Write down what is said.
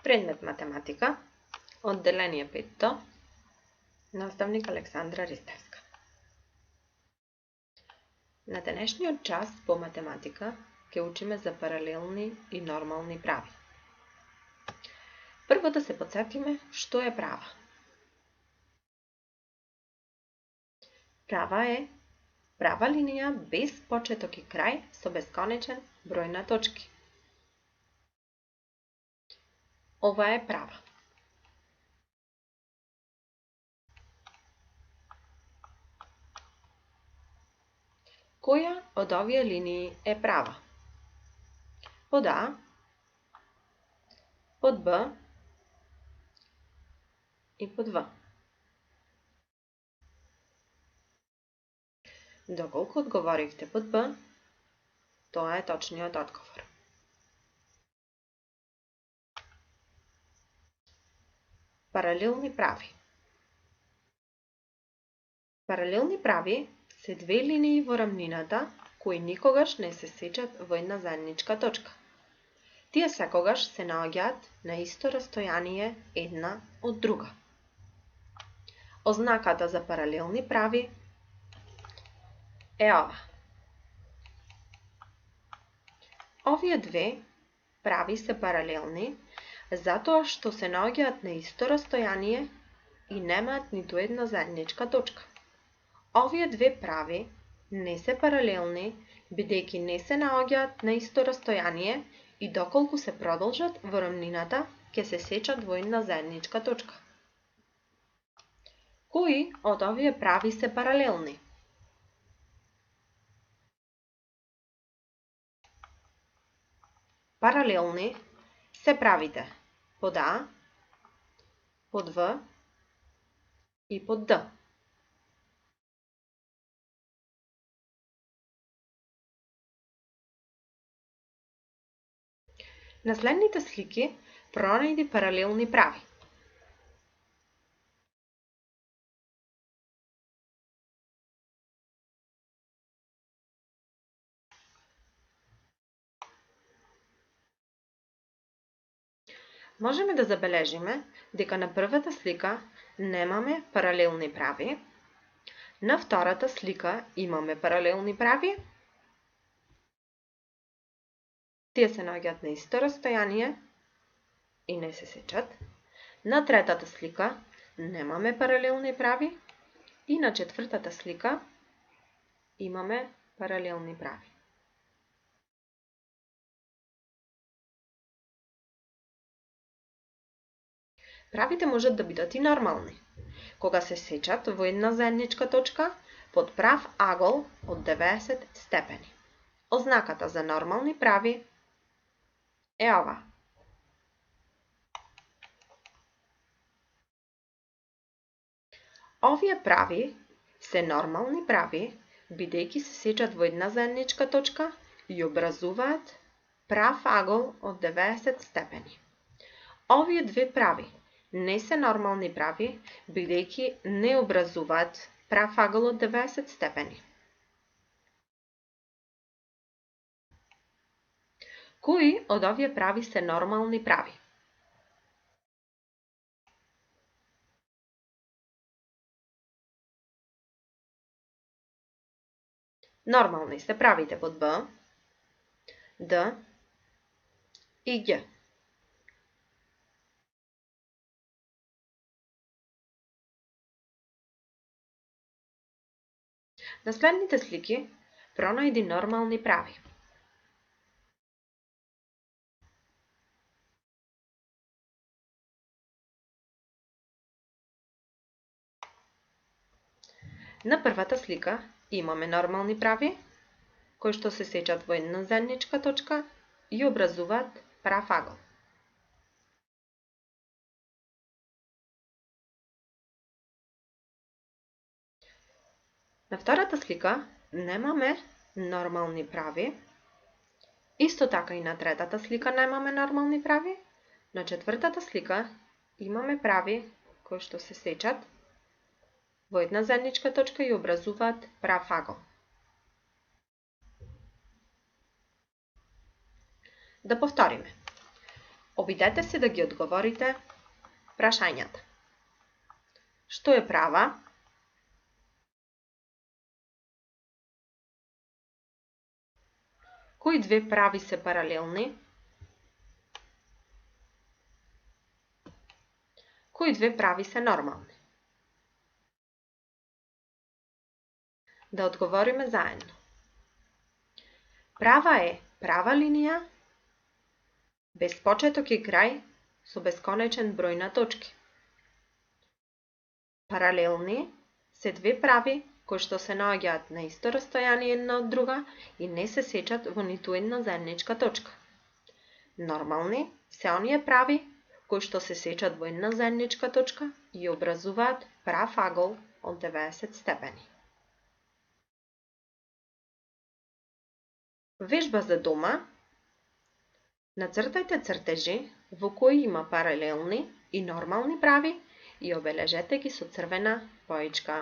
Предмет математика, одделение 5, наставник Александра Ристевска. На денешниот час по математика ќе учиме за паралелни и нормални прави. Прво да се потсетиме што е права. Права е права линија без почеток и крај со бесконечен број на точки. Ова е права. Која од овие линии е права? Под А, под Б и под В. Доколку одговоривте под Б, тоа е точниот одговор. Паралелни прави. Паралелни прави се две линии во рамнината кои никогаш не се сечат во една заедничка точка. Тие секогаш се наоѓаат на исто растојание една од друга. Ознаката за паралелни прави е ова. Овие две прави се паралелни затоа што се наоѓаат на исто растојание и немаат ниту една заедничка точка. Овие две прави не се паралелни бидејќи не се наоѓаат на исто растојание и доколку се продолжат во рамнината ќе се сечат во една заедничка точка. Кои од овие прави се паралелни? Паралелни се правите под А, под В и под Д. На следните слики пронајди паралелни прави. Можеме да забележиме дека на првата слика немаме паралелни прави, на втората слика имаме паралелни прави, тие се наоѓаат на исто растојание и не се сечат, на третата слика немаме паралелни прави и на четвртата слика имаме паралелни прави. Правите можат да бидат и нормални, кога се сечат во една заедничка точка под прав агол од 90 степени. Ознаката за нормални прави е ова. Овие прави се нормални прави бидејќи се сечат во една заедничка точка и образуваат прав агол од 90 степени. Овие две прави не се нормални прави бидејќи не образуваат прав агол од 90 степени. Кои од овие прави се нормални прави? Нормални се правите под Б, Д и Г. На следните слики пронајди нормални прави. На првата слика имаме нормални прави, кои што се сечат во една заедничка точка и образуваат прав агол. На втората слика немаме нормални прави, исто така и на третата слика немаме нормални прави, на четвртата слика имаме прави кои што се сечат во една заедничка точка и образуваат прав агол. Да повториме. Обидете се да ги одговорите прашањата. Што е права? Кои две прави се паралелни? Кои две прави се нормални? Да одговориме заедно. Права е права линија без почеток и крај со бесконечен број на точки. Паралелни се две прави кои што се наоѓаат на исто растојание една од друга и не се сечат во ниту една заедничка точка. Нормални се оние прави кои што се сечат во една заедничка точка и образуваат прав агол од 90 степени. Вежба за дома. Нацртајте цртежи во кои има паралелни и нормални прави и обележете ги со црвена боичка.